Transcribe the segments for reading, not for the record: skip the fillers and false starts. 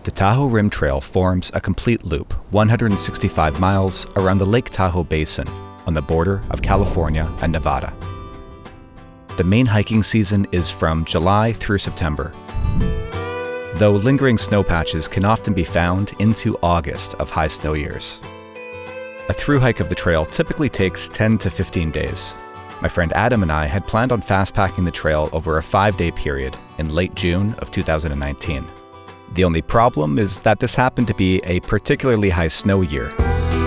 The Tahoe Rim Trail forms a complete loop, 165 miles, around the Lake Tahoe Basin, on the border of California and Nevada. The main hiking season is from July through September, though lingering snow patches can often be found into August of high snow years. A through hike of the trail typically takes 10 to 15 days. My friend Adam and I had planned on fastpacking the trail over a 5-day period in late June of 2019. The only problem is that this happened to be a particularly high snow year,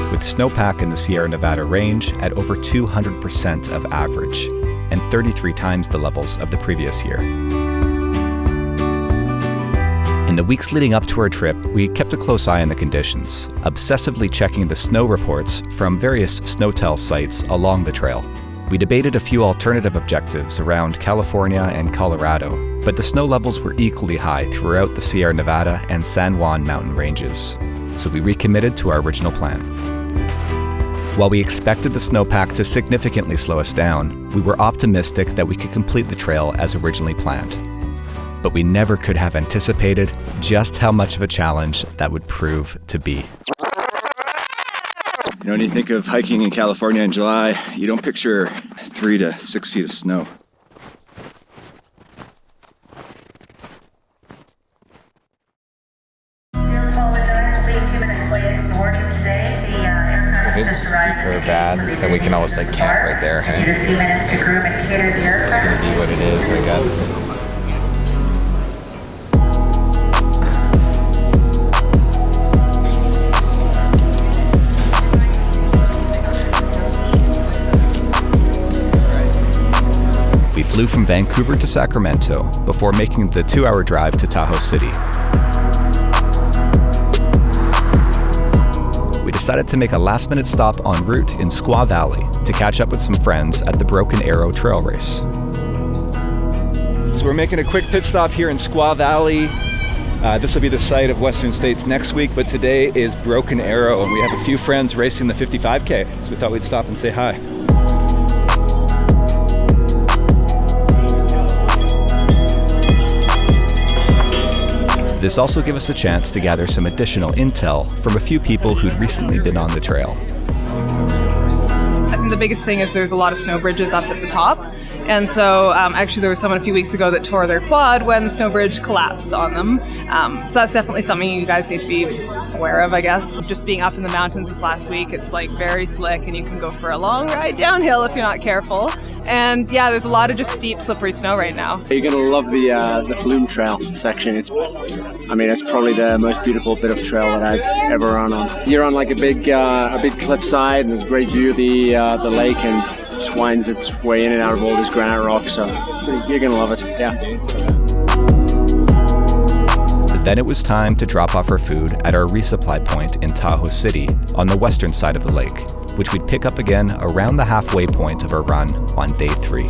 with snowpack in the Sierra Nevada range at over 200% of average, and 33 times the levels of the previous year. In the weeks leading up to our trip, we kept a close eye on the conditions, obsessively checking the snow reports from various snowtel sites along the trail. We debated a few alternative objectives around California and Colorado, but the snow levels were equally high throughout the Sierra Nevada and San Juan mountain ranges, so we recommitted to our original plan. While we expected the snowpack to significantly slow us down, we were optimistic that we could complete the trail as originally planned. But we never could have anticipated just how much of a challenge that would prove to be. You know, when you think of hiking in California in July, you don't picture 3 to 6 feet of snow. If it's super bad, then we can always camp right there, hey? It's gonna be what it is, I guess. We flew from Vancouver to Sacramento before making the 2-hour drive to Tahoe City. We decided to make a last-minute stop en route in Squaw Valley to catch up with some friends at the Broken Arrow Trail Race. So we're making a quick pit stop here in Squaw Valley. This will be the site of Western States next week, but today is Broken Arrow, and we have a few friends racing the 55K, so we thought we'd stop and say hi. This also gave us a chance to gather some additional intel from a few people who'd recently been on the trail. I think the biggest thing is there's a lot of snow bridges up at the top. And so actually there was someone a few weeks ago that tore their quad when the snow bridge collapsed on them. So that's definitely something you guys need to be aware of, I guess. Just being up in the mountains this last week, it's very slick and you can go for a long ride downhill if you're not careful. And yeah, there's a lot of just steep, slippery snow right now. You're going to love the Flume Trail section. It's probably the most beautiful bit of trail that I've ever run on. You're on a big cliffside, and there's a great view of the lake, and just winds its way in and out of all these granite rocks. So you're going to love it. Yeah. Then it was time to drop off our food at our resupply point in Tahoe City on the western side of the lake, which we'd pick up again around the halfway point of our run on day 3.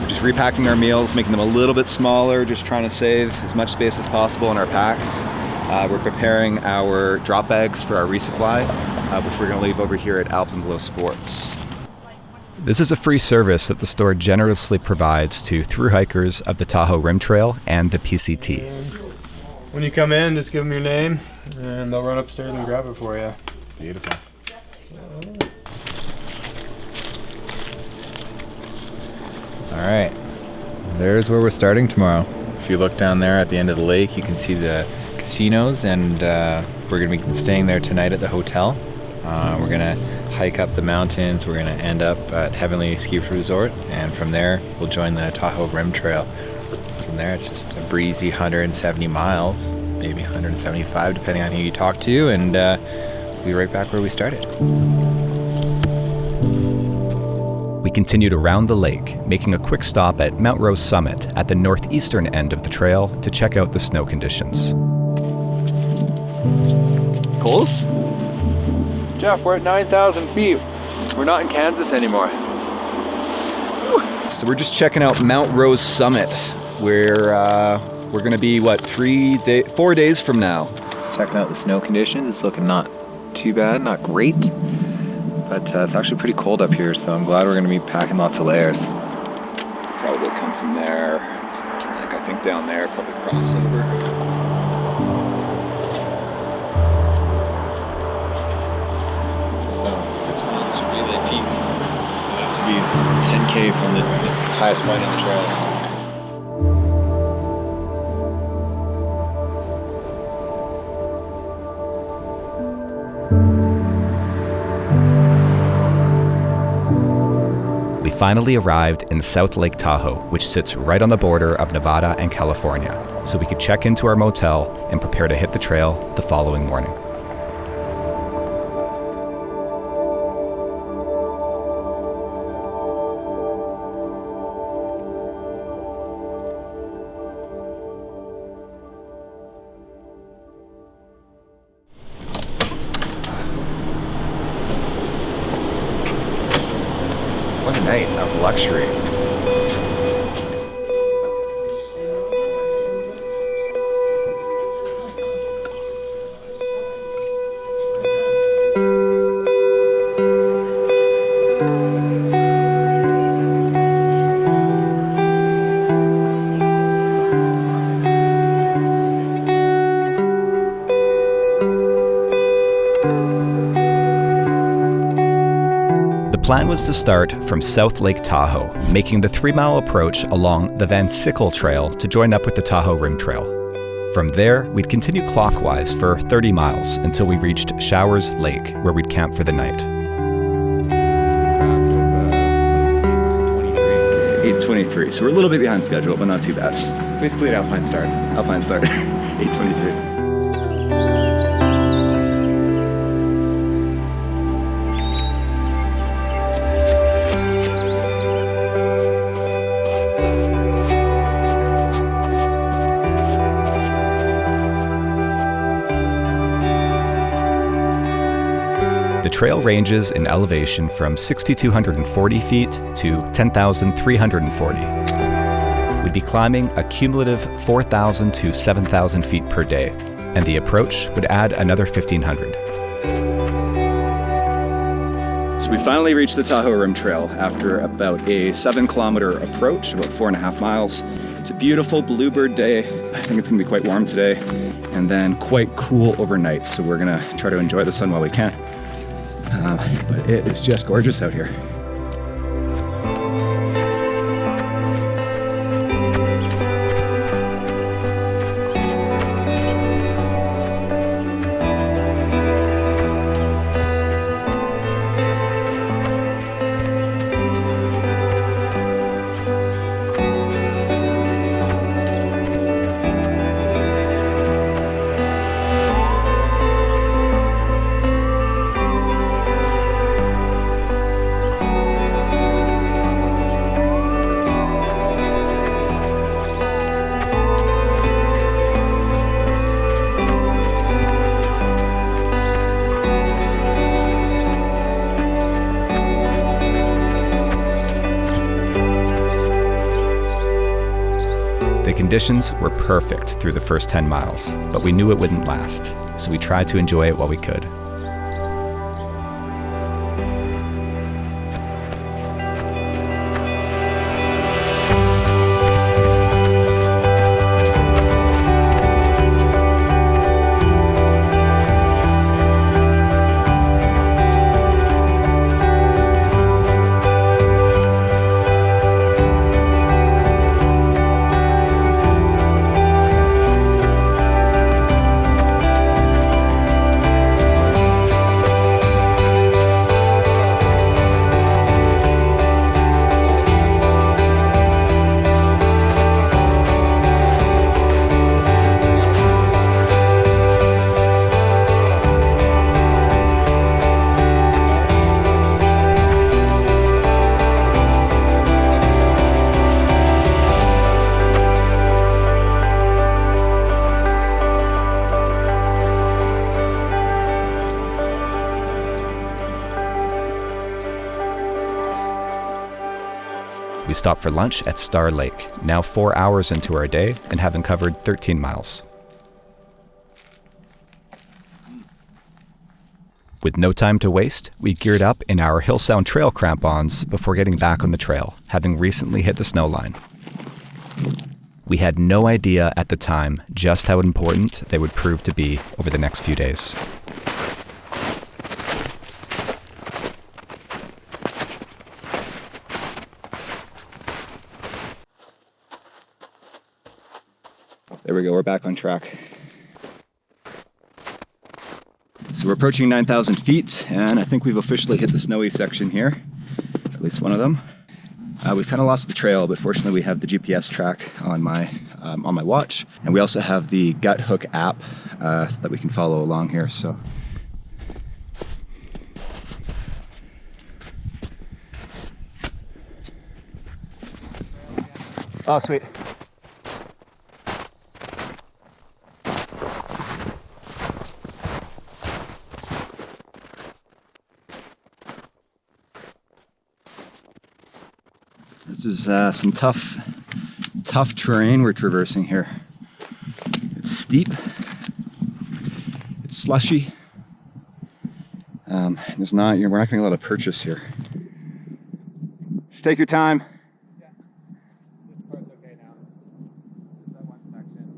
Just repacking our meals, making them a little bit smaller, just trying to save as much space as possible in our packs. We're preparing our drop bags for our resupply, which we're going to leave over here at Alpenglow Sports. This is a free service that the store generously provides to through hikers of the Tahoe Rim Trail and the PCT. When you come in, just give them your name, and they'll run upstairs and grab it for you. Beautiful. All right, there's where we're starting tomorrow. If you look down there at the end of the lake, you can see the casinos, and we're going to be staying there tonight at the hotel. We're going to hike up the mountains. We're going to end up at Heavenly Ski Resort, and from there, we'll join the Tahoe Rim Trail. From there, it's just a breezy 170 miles, maybe 175, depending on who you talk to, and we'll be right back where we started. We continued around the lake, making a quick stop at Mount Rose Summit at the northeastern end of the trail to check out the snow conditions. Cold? Jeff, we're at 9,000 feet. We're not in Kansas anymore. So we're just checking out Mount Rose Summit, where we're going to be, 4 days from now. Just checking out the snow conditions. It's looking not too bad, not great. But it's actually pretty cold up here, so I'm glad we're going to be packing lots of layers. Probably camp down there, probably cross over. So 6 miles to Relay Peak. So this would be 10K from the highest point on the trail. We finally arrived in South Lake Tahoe, which sits right on the border of Nevada and California, so we could check into our motel and prepare to hit the trail the following morning. What a night of luxury. The plan was to start from South Lake Tahoe, making the 3-mile approach along the Van Sickle Trail to join up with the Tahoe Rim Trail. From there, we'd continue clockwise for 30 miles until we reached Showers Lake, where we'd camp for the night. 8:23, so we're a little bit behind schedule, but not too bad. Basically an alpine start. Alpine start, 8:23. The trail ranges in elevation from 6,240 feet to 10,340. We'd be climbing a cumulative 4,000 to 7,000 feet per day, and the approach would add another 1,500. So we finally reached the Tahoe Rim Trail after about a 7-kilometer approach, about 4.5 miles. It's a beautiful bluebird day. I think it's gonna be quite warm today, and then quite cool overnight. So we're gonna try to enjoy the sun while we can. But it is just gorgeous out here. The conditions were perfect through the first 10 miles, but we knew it wouldn't last, so we tried to enjoy it while we could. We stopped for lunch at Star Lake, now 4 hours into our day and having covered 13 miles. With no time to waste, we geared up in our Hillsound Trail crampons before getting back on the trail, having recently hit the snow line. We had no idea at the time just how important they would prove to be over the next few days. There we go, we're back on track. So we're approaching 9,000 feet, and I think we've officially hit the snowy section here, at least one of them. We've kind of lost the trail, but fortunately we have the GPS track on my watch, and we also have the Gut Hook app so that we can follow along here. So oh, sweet. This is some tough terrain we're traversing here. It's steep, it's slushy. We're not gonna get a lot of purchase here. Just take your time. Yeah, this part's okay now. That one section.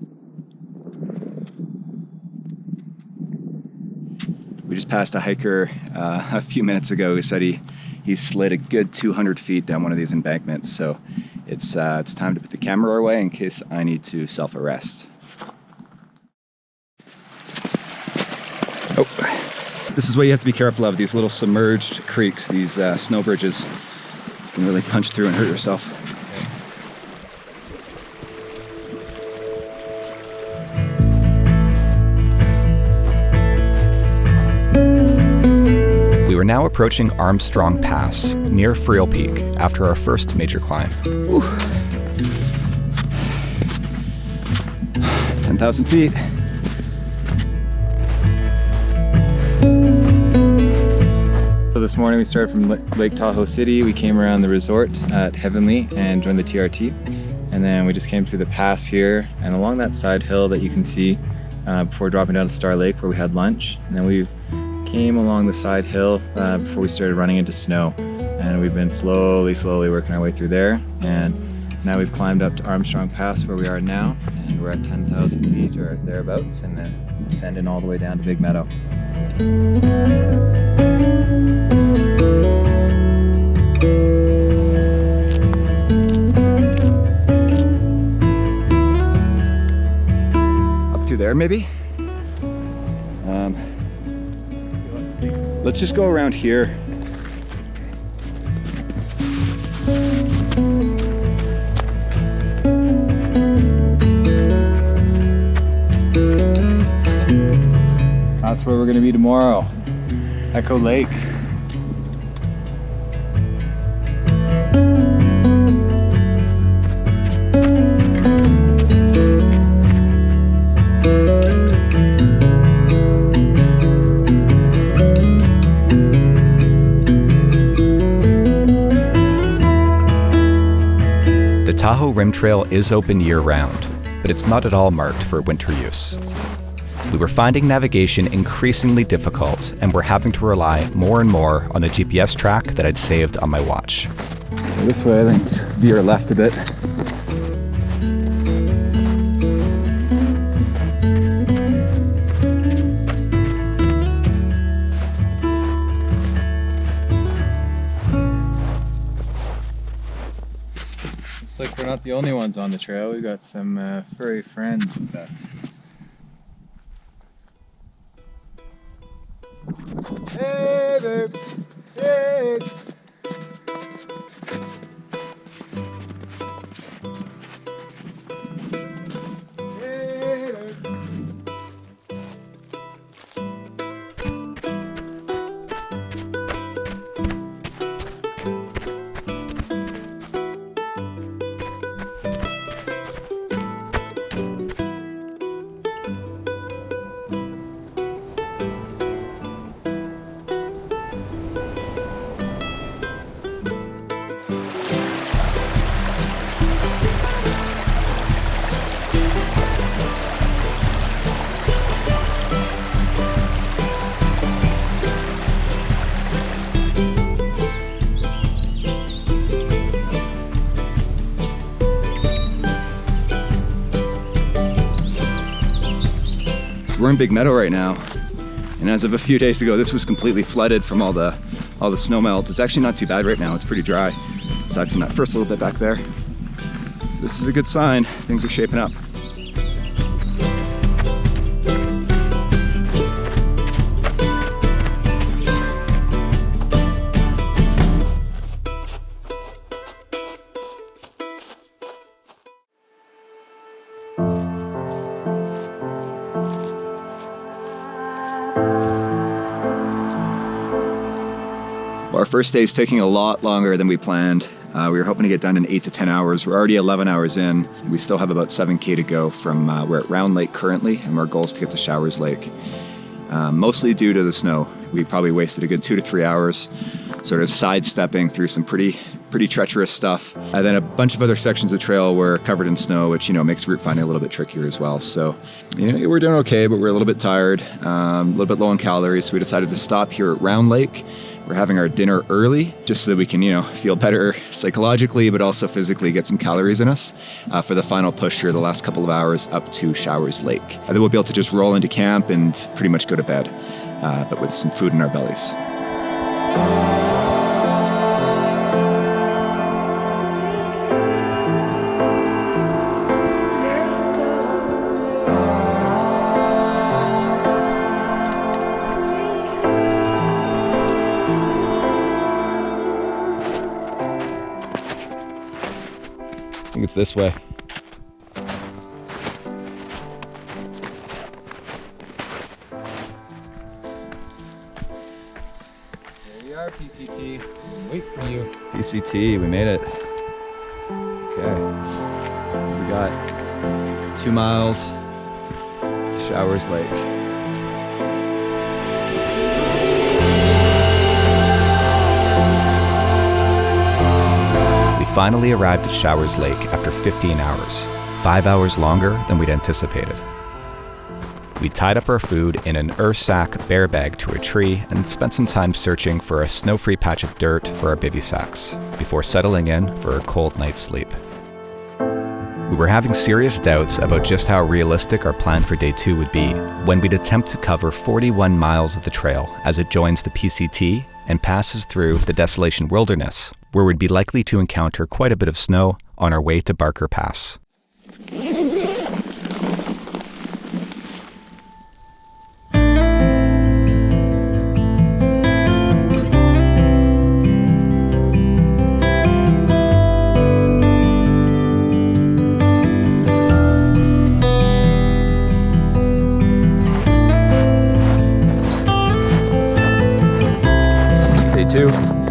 We just passed a hiker a few minutes ago who said he slid a good 200 feet down one of these embankments, so it's time to put the camera away in case I need to self-arrest. Oh, this is what you have to be careful of, these little submerged creeks, these snow bridges. You can really punch through and hurt yourself. We were now approaching Armstrong Pass, near Friel Peak, after our first major climb. 10,000 feet. So this morning we started from Lake Tahoe City. We came around the resort at Heavenly and joined the TRT. And then we just came through the pass here and along that side hill that you can see before dropping down to Star Lake where we had lunch. And then we came along the side hill before we started running into snow. And we've been slowly working our way through there. And now we've climbed up to Armstrong Pass where we are now. And we're at 10,000 feet or thereabouts, and then descending all the way down to Big Meadow. Up to there maybe? Let's see. Let's just go around here. That's where we're going to be tomorrow. Echo Lake. The Tahoe Rim Trail is open year-round, but it's not at all marked for winter use. We were finding navigation increasingly difficult, and we're having to rely more and more on the GPS track that I'd saved on my watch. This way, I think veer left a bit. Looks like we're not the only ones on the trail. We've got some furry friends with us. Hey, babe. Hey. Hey, babe. we're in Big Meadow right now, and as of a few days ago, this was completely flooded from all the snow melt. It's actually not too bad right now. It's pretty dry, aside from that first little bit back there. So this is a good sign. Things are shaping up. Our first day is taking a lot longer than we planned. We were hoping to get done in 8 to 10 hours. We're already 11 hours in. We still have about 7K to go from we're at Round Lake currently, and our goal is to get to Showers Lake. Mostly due to the snow. We probably wasted a good 2 to 3 hours sort of sidestepping through some pretty treacherous stuff. And then a bunch of other sections of trail were covered in snow, which, you know, makes route finding a little bit trickier as well. So, you know, we're doing okay, but we're a little bit tired, a little bit low on calories. So we decided to stop here at Round Lake. We're having our dinner early just so that we can, you know, feel better psychologically, but also physically get some calories in us for the final push here, the last couple of hours up to Showers Lake. Then we'll be able to just roll into camp and pretty much go to bed, but with some food in our bellies. I think it's this way. Here we are, PCT. Wait for you. PCT, we made it. Okay. We got 2 miles to Showers Lake. We finally arrived at Showers Lake after 15 hours, 5 hours longer than we'd anticipated. We tied up our food in an sack bear bag to a tree and spent some time searching for a snow-free patch of dirt for our bivy sacks before settling in for a cold night's sleep. We were having serious doubts about just how realistic our plan for day 2 would be when we'd attempt to cover 41 miles of the trail as it joins the PCT and passes through the Desolation Wilderness, where we'd be likely to encounter quite a bit of snow on our way to Barker Pass. Day 2.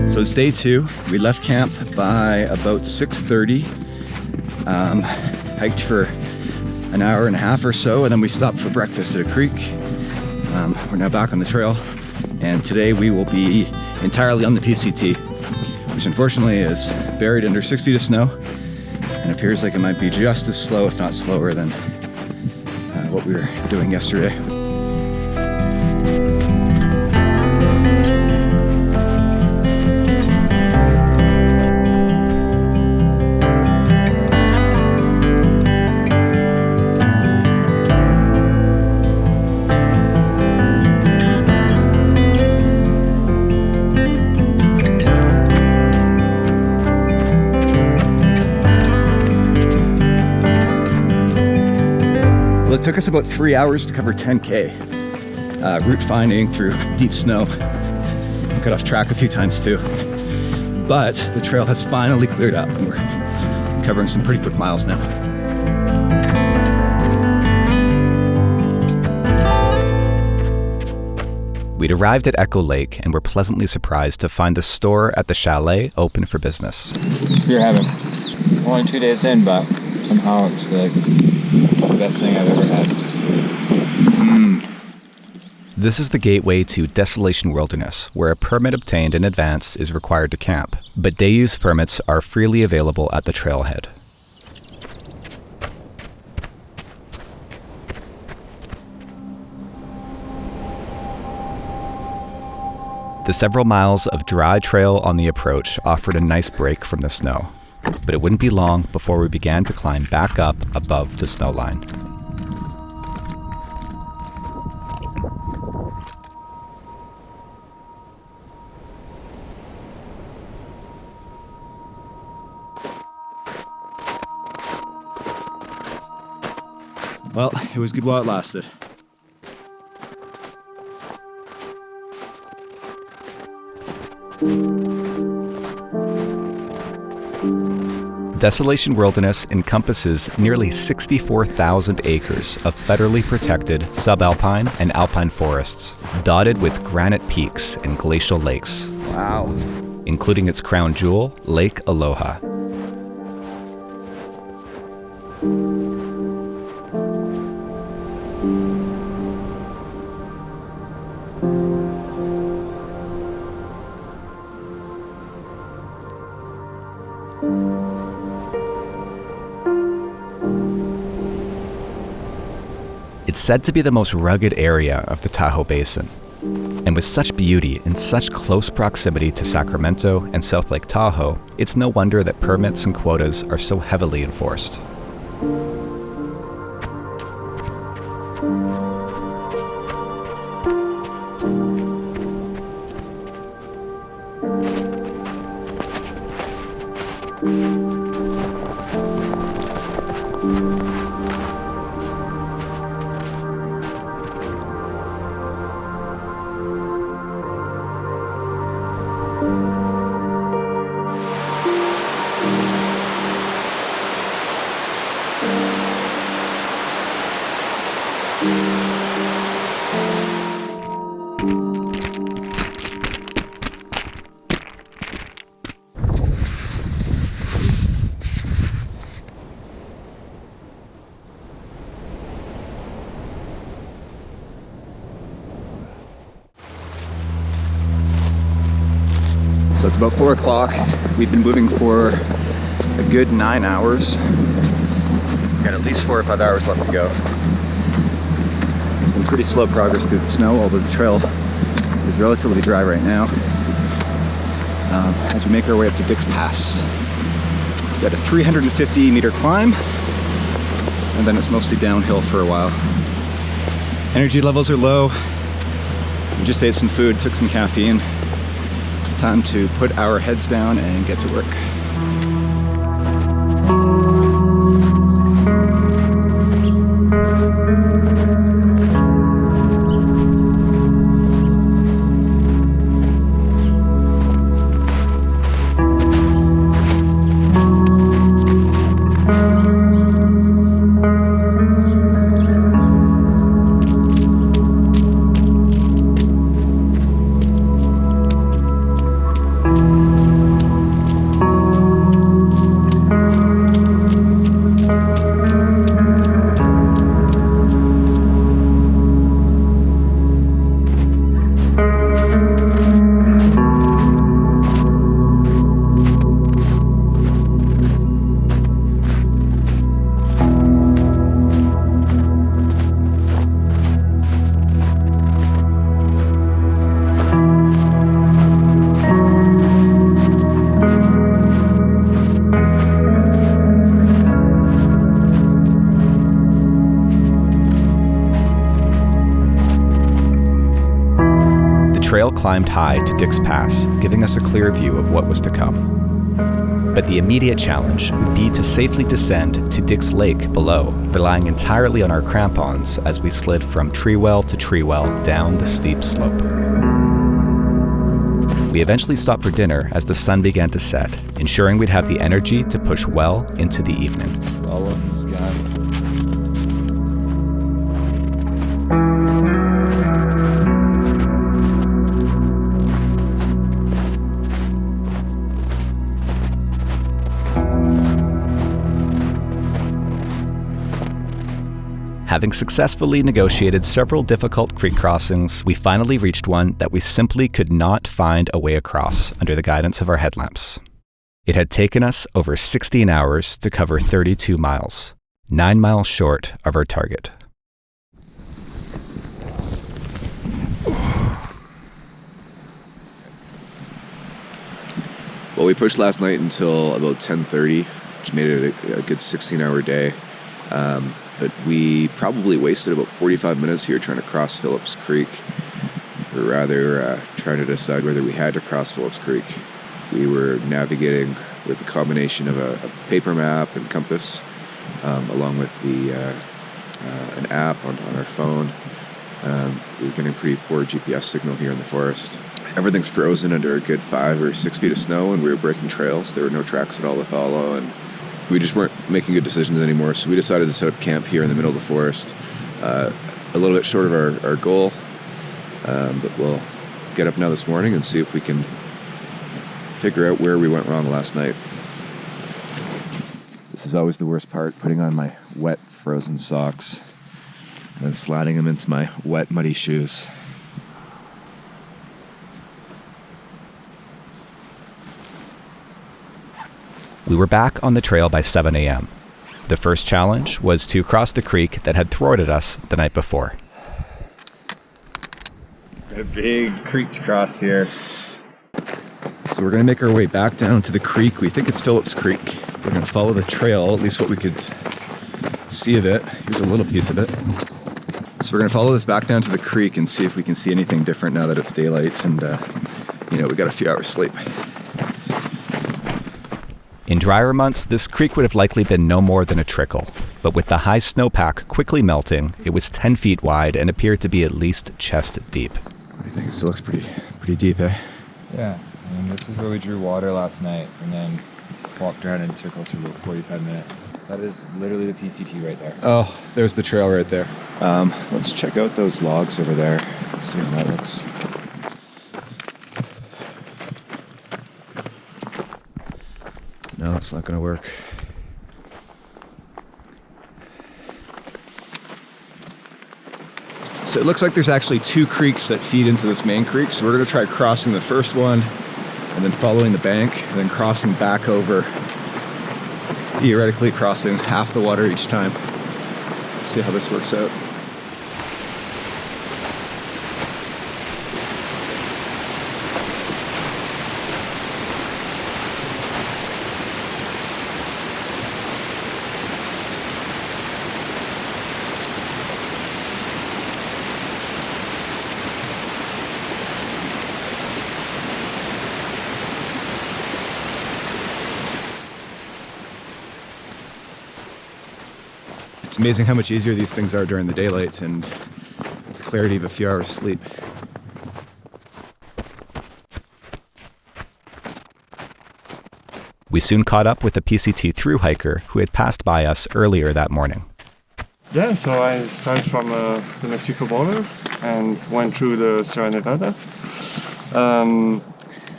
So it's day 2. We left camp by about 6:30. Hiked for an hour and a half or so, and then we stopped for breakfast at a creek. We're now back on the trail, and today we will be entirely on the PCT, which unfortunately is buried under 6 feet of snow and appears like it might be just as slow, if not slower, than what we were doing yesterday. It took us about 3 hours to cover 10K. Route finding through deep snow. Got off track a few times too. But the trail has finally cleared up and we're covering some pretty quick miles now. We'd arrived at Echo Lake and were pleasantly surprised to find the store at the chalet open for business. Beer heaven. Only 2 days in, but somehow it's like the best thing I've ever had. This is the gateway to Desolation Wilderness, where a permit obtained in advance is required to camp, but day use permits are freely available at the trailhead. The several miles of dry trail on the approach offered a nice break from the snow, but it wouldn't be long before we began to climb back up above the snow line. Well, it was good while it lasted. Desolation Wilderness encompasses nearly 64,000 acres of federally protected subalpine and alpine forests, dotted with granite peaks and glacial lakes. Wow. Including its crown jewel, Lake Aloha. It's said to be the most rugged area of the Tahoe Basin. And with such beauty in such close proximity to Sacramento and South Lake Tahoe, it's no wonder that permits and quotas are so heavily enforced. So it's about 4 o'clock. We've been moving for a good 9 hours. Got at least 4 or 5 hours left to go. It's been pretty slow progress through the snow, although the trail is relatively dry right now. As we make our way up to Dix Pass. We've got a 350 meter climb, and then it's mostly downhill for a while. Energy levels are low. We just ate some food, took some caffeine. It's time to put our heads down and get to work. trail climbed high to Dix Pass, giving us a clear view of what was to come. But the immediate challenge would be to safely descend to Dix Lake below, relying entirely on our crampons as we slid from tree well to tree well down the steep slope. We eventually stopped for dinner as the sun began to set, ensuring we'd have the energy to push well into the evening. Following the sky. Having successfully negotiated several difficult creek crossings, we finally reached one that we simply could not find a way across under the guidance of our headlamps. It had taken us over 16 hours to cover 32 miles, 9 miles short of our target. Well, we pushed last night until about 10:30, which made it a good 16-hour day. But we probably wasted about 45 minutes here trying to cross Phillips Creek, or rather trying to decide whether we had to cross Phillips Creek. We were navigating with a combination of a paper map and compass, along with an app on our phone. We were getting a pretty poor GPS signal here in the forest. Everything's frozen under a good 5 or 6 feet of snow, and we were breaking trails. There were no tracks at all to follow, and we just weren't making good decisions anymore, so we decided to set up camp here in the middle of the forest, a little bit short of our goal, but we'll get up now this morning and see if we can figure out where we went wrong last night. This is always the worst part, putting on my wet, frozen socks and then sliding them into my wet, muddy shoes. We were back on the trail by 7 a.m. The first challenge was to cross the creek that had thwarted us the night before. Got a big creek to cross here. So we're going to make our way back down to the creek. We think it's Phillips Creek. We're going to follow the trail, at least what we could see of it. Here's a little piece of it. So we're going to follow this back down to the creek and see if we can see anything different now that it's daylight and, we got a few hours sleep. In drier months, this creek would have likely been no more than a trickle, but with the high snowpack quickly melting, it was 10 feet wide and appeared to be at least chest deep. What do you think? It still looks pretty deep, eh? Yeah, this is where we drew water last night and then walked around in circles for about 45 minutes. That is literally the PCT right there. Oh, there's the trail right there. Let's check out those logs over there. See how that looks. No, that's not going to work. So it looks like there's actually 2 creeks that feed into this main creek. So we're going to try crossing the first one and then following the bank and then crossing back over, theoretically crossing half the water each time. See how this works out. It's amazing how much easier these things are during the daylight and the clarity of a few hours sleep. We soon caught up with a PCT thru-hiker who had passed by us earlier that morning. Yeah, so I started from the Mexico border and went through the Sierra Nevada.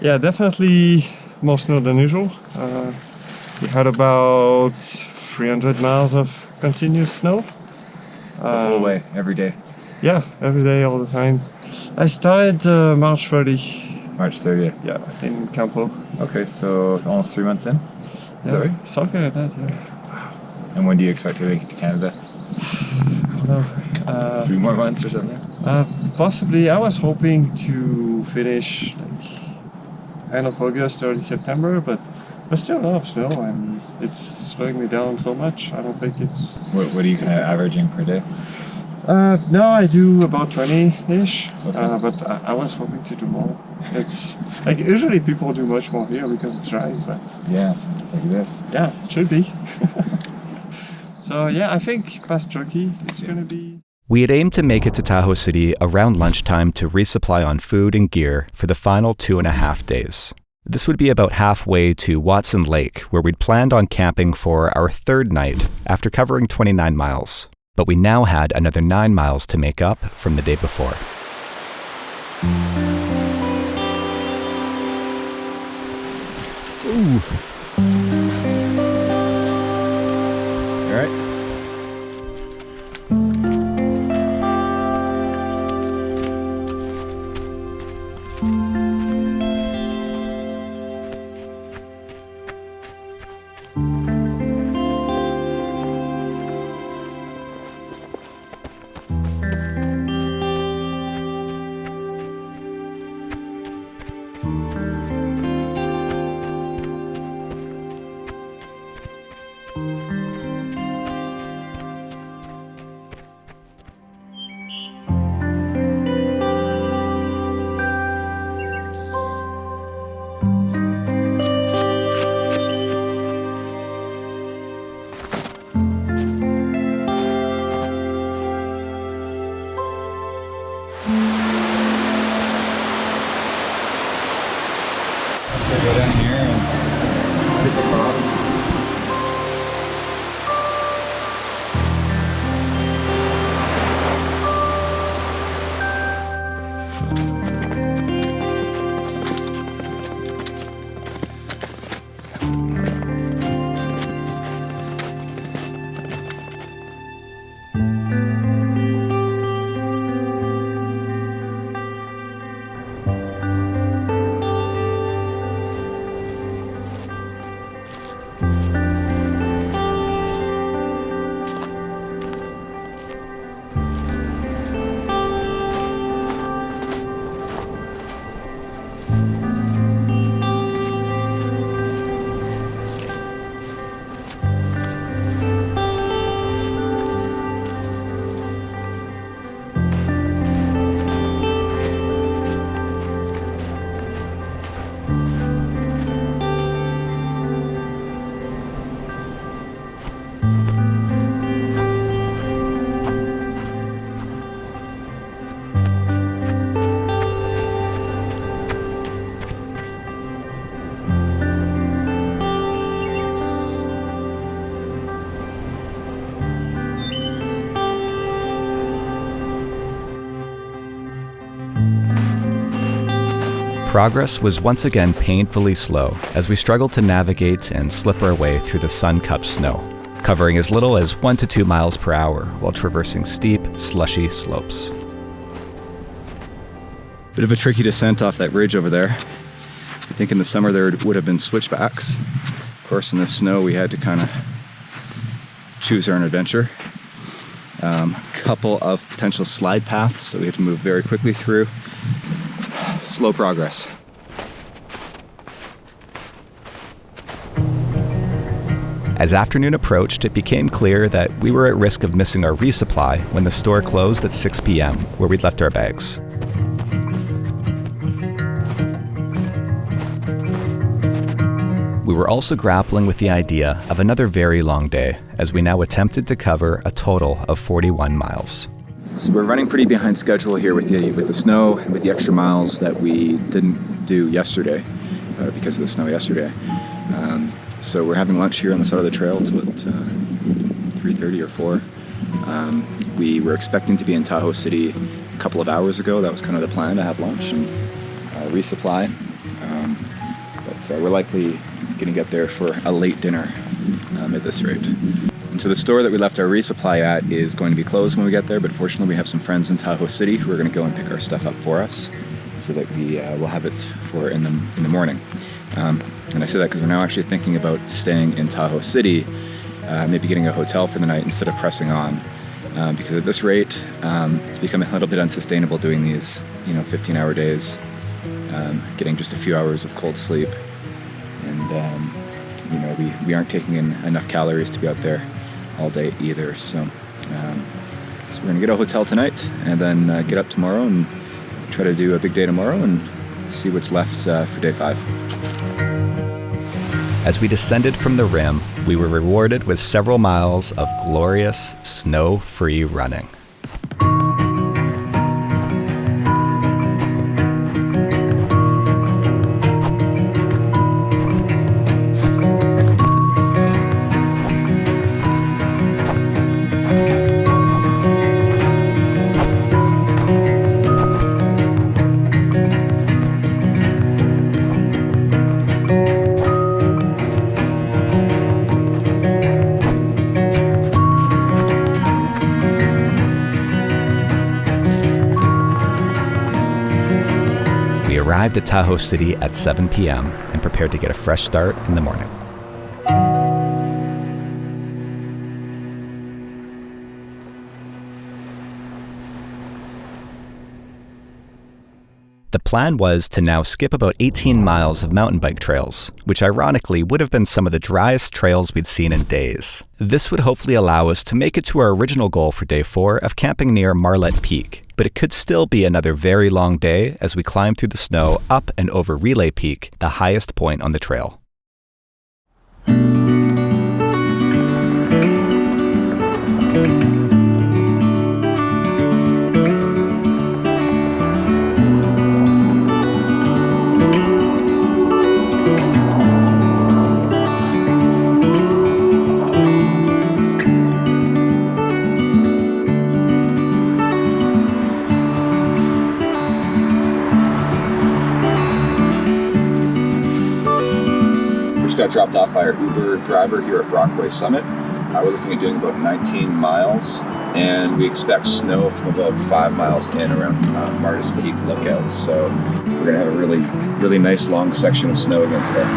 Definitely more snow than usual. We had about 300 miles of continuous snow. The whole way, every day. Yeah, every day, all the time. I started March 30. March 30th. Yeah, in Campo. Okay, so almost 3 months in? Yeah, that right? Something like that, yeah. And when do you expect to make it to Canada? I don't know. 3 more months or something? Possibly. I was hoping to finish end of August, early September, but still a lot of snow and it's slowing me down so much. I don't think it's... What are you kind of averaging per day? No, I do about 20-ish, Okay. but I was hoping to do more. It's like usually people do much more here because it's dry, but Yeah, it's like this. yeah, it should be. So yeah, I think past Turkey it's gonna be... We had aimed to make it to Tahoe City around lunchtime to resupply on food and gear for the final 2.5 days. This would be about halfway to Watson Lake, where we'd planned on camping for our 3rd night after covering 29 miles. But we now had another 9 miles to make up from the day before. Ooh. All right. Progress was once again painfully slow as we struggled to navigate and slip our way through the sun-cupped snow, covering as little as 1 to 2 miles per hour while traversing steep, slushy slopes. Bit of a tricky descent off that ridge over there. I think in the summer there would have been switchbacks. Of course, in the snow we had to kind of choose our own adventure. Couple of potential slide paths, so we have to move very quickly through. Slow progress. As afternoon approached, it became clear that we were at risk of missing our resupply when the store closed at 6 p.m., where we'd left our bags. We were also grappling with the idea of another very long day, as we now attempted to cover a total of 41 miles. So we're running pretty behind schedule here with the snow and with the extra miles that we didn't do yesterday because of the snow yesterday. So we're having lunch here on the side of the trail. It's about 3:30 or 4. We were expecting to be in Tahoe City a couple of hours ago. That was kind of the plan, to have lunch and resupply. But we're likely going to get there for a late dinner at this rate. And so the store that we left our resupply at is going to be closed when we get there, but fortunately we have some friends in Tahoe City who are going to go and pick our stuff up for us so that we will have it for in the morning. And I say that because we're now actually thinking about staying in Tahoe City, maybe getting a hotel for the night instead of pressing on. Because at this rate, it's becoming a little bit unsustainable doing these 15-hour days, getting just a few hours of cold sleep. And we aren't taking in enough calories to be out there all day either. So we're going to get a hotel tonight and then get up tomorrow and try to do a big day tomorrow and see what's left for day 5. As we descended from the rim, we were rewarded with several miles of glorious, snow-free running. Arrived at Tahoe City at 7 p.m. and prepared to get a fresh start in the morning. The plan was to now skip about 18 miles of mountain bike trails, which ironically would have been some of the driest trails we'd seen in days. This would hopefully allow us to make it to our original goal for day 4 of camping near Marlette Peak, but it could still be another very long day as we climb through the snow up and over Relay Peak, the highest point on the trail. Got dropped off by our Uber driver here at Brockway Summit. We're looking at doing about 19 miles, and we expect snow from about 5 miles in around Marty's Peak Lookout. So we're gonna have a really, really nice long section of snow again today.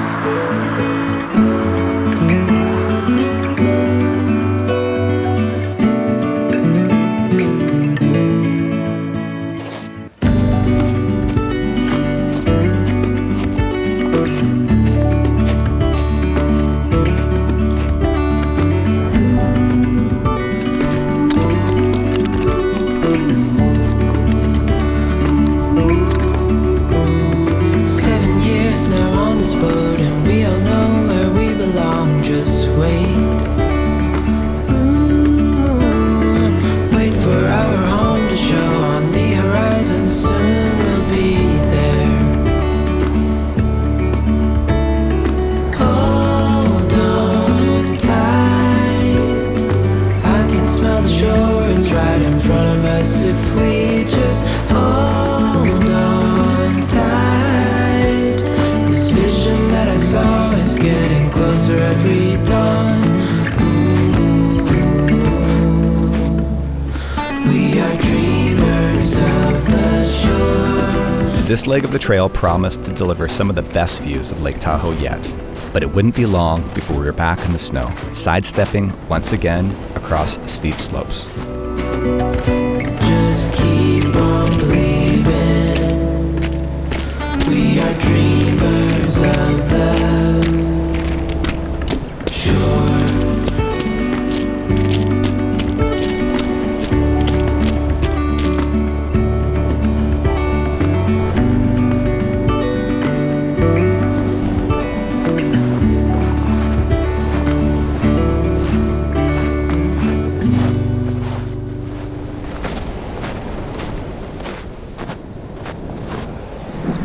If we just hold on tight. This leg of the trail promised to deliver some of the best views of Lake Tahoe yet, but it wouldn't be long before we were back in the snow, sidestepping once again across steep slopes. Just keep on believing. We are dreamers of the shore.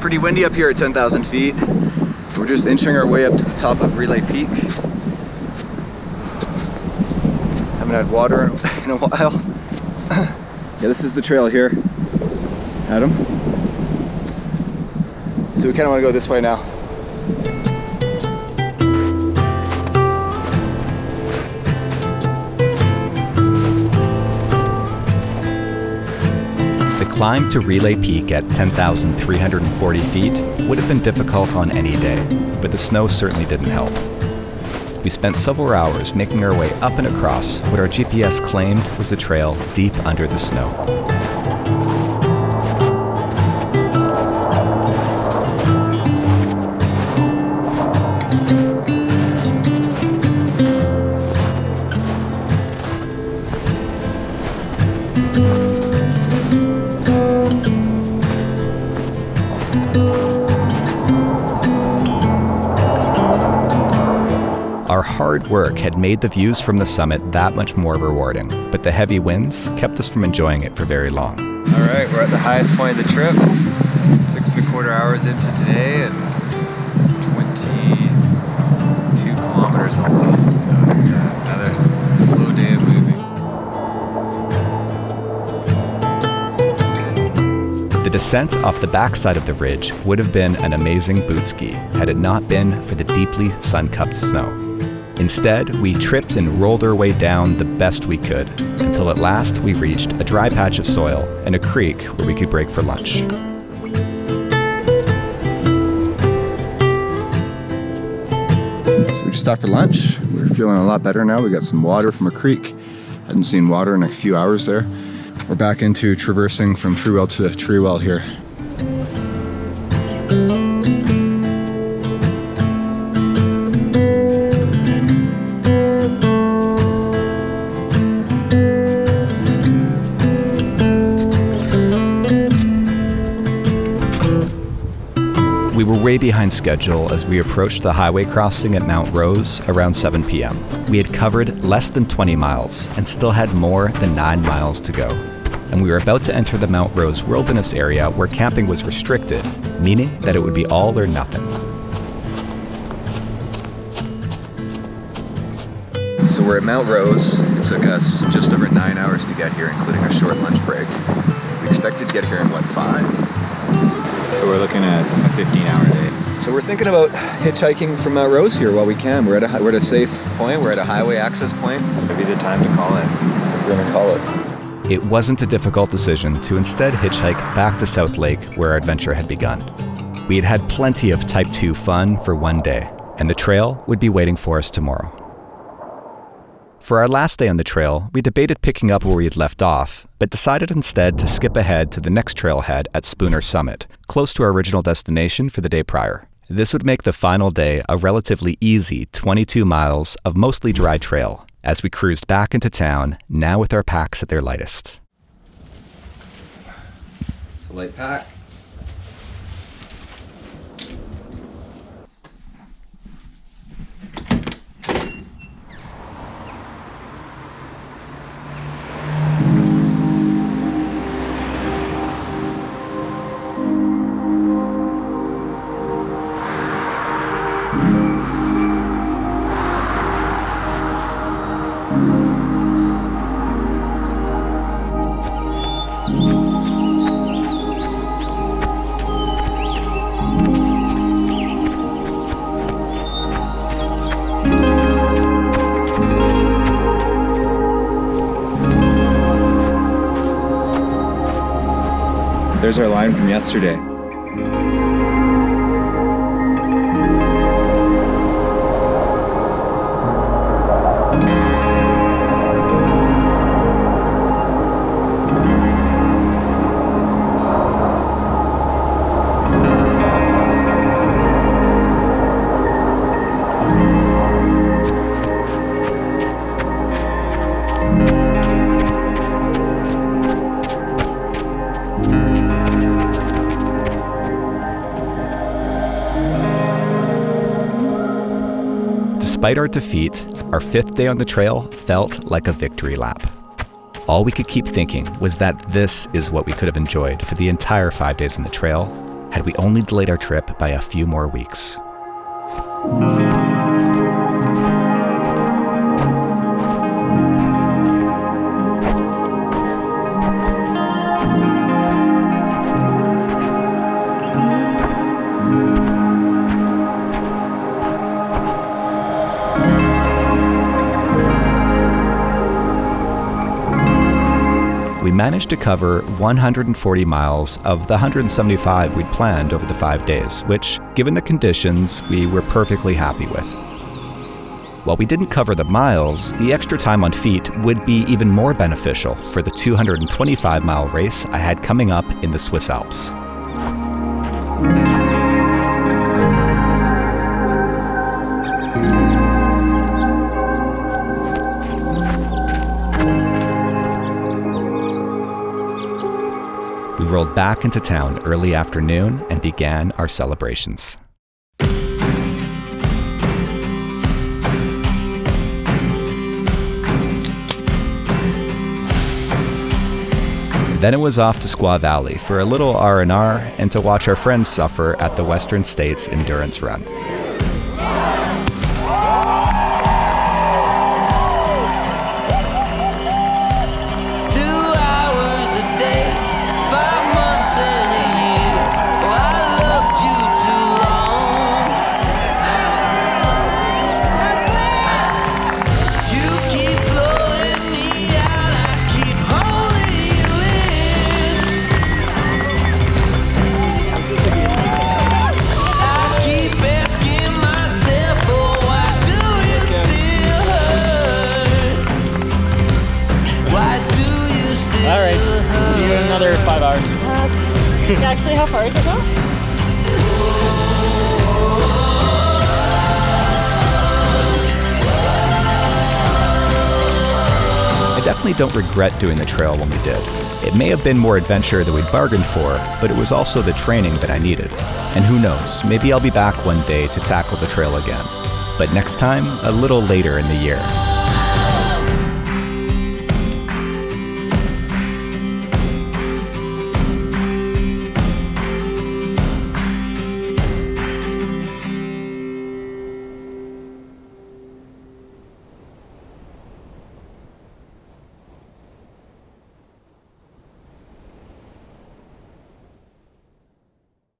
Pretty windy up here at 10,000 feet. We're just inching our way up to the top of Relay Peak. Haven't had water in a while. Yeah, this is the trail here. Adam? So we kind of want to go this way now. The climb to Relay Peak at 10,340 feet would have been difficult on any day, but the snow certainly didn't help. We spent several hours making our way up and across what our GPS claimed was a trail deep under the snow. Our hard work had made the views from the summit that much more rewarding, but the heavy winds kept us from enjoying it for very long. All right, we're at the highest point of the trip. 6.25 hours into today and 22 kilometers home. So it's another slow day of moving. The descent off the backside of the ridge would have been an amazing boot ski had it not been for the deeply sun-cupped snow. Instead, we tripped and rolled our way down the best we could, until at last we reached a dry patch of soil and a creek where we could break for lunch. So we just stopped for lunch. We're feeling a lot better now. We got some water from a creek. Hadn't seen water in a few hours there. We're back into traversing from tree well to tree well here. We were way behind schedule as we approached the highway crossing at Mount Rose around 7 p.m. We had covered less than 20 miles and still had more than 9 miles to go. And we were about to enter the Mount Rose wilderness area where camping was restricted, meaning that it would be all or nothing. So we're at Mount Rose. It took us just over 9 hours to get here, including a short lunch break. We expected to get here in, 5? So we're looking at a 15-hour day. So we're thinking about hitchhiking from Mount Rose here while we can. We're at a safe point. We're at a highway access point. Maybe the time to call it. We're gonna call it. It wasn't a difficult decision to instead hitchhike back to South Lake where our adventure had begun. We had had plenty of Type 2 fun for one day, and the trail would be waiting for us tomorrow. For our last day on the trail, we debated picking up where we had left off, but decided instead to skip ahead to the next trailhead at Spooner Summit, close to our original destination for the day prior. This would make the final day a relatively easy 22 miles of mostly dry trail, as we cruised back into town, now with our packs at their lightest. It's a light pack. There's our line from yesterday. Despite our defeat, our 5th day on the trail felt like a victory lap. All we could keep thinking was that this is what we could have enjoyed for the entire 5 days on the trail had we only delayed our trip by a few more weeks. We managed to cover 140 miles of the 175 we'd planned over the 5 days, which, given the conditions, we were perfectly happy with. While we didn't cover the miles, the extra time on feet would be even more beneficial for the 225-mile race I had coming up in the Swiss Alps. We rolled back into town early afternoon and began our celebrations. Then it was off to Squaw Valley for a little R&R and to watch our friends suffer at the Western States Endurance Run. Another 5 hours. Actually, how far is it now? I definitely don't regret doing the trail when we did. It may have been more adventure than we'd bargained for, but it was also the training that I needed. And who knows, maybe I'll be back one day to tackle the trail again. But next time, a little later in the year.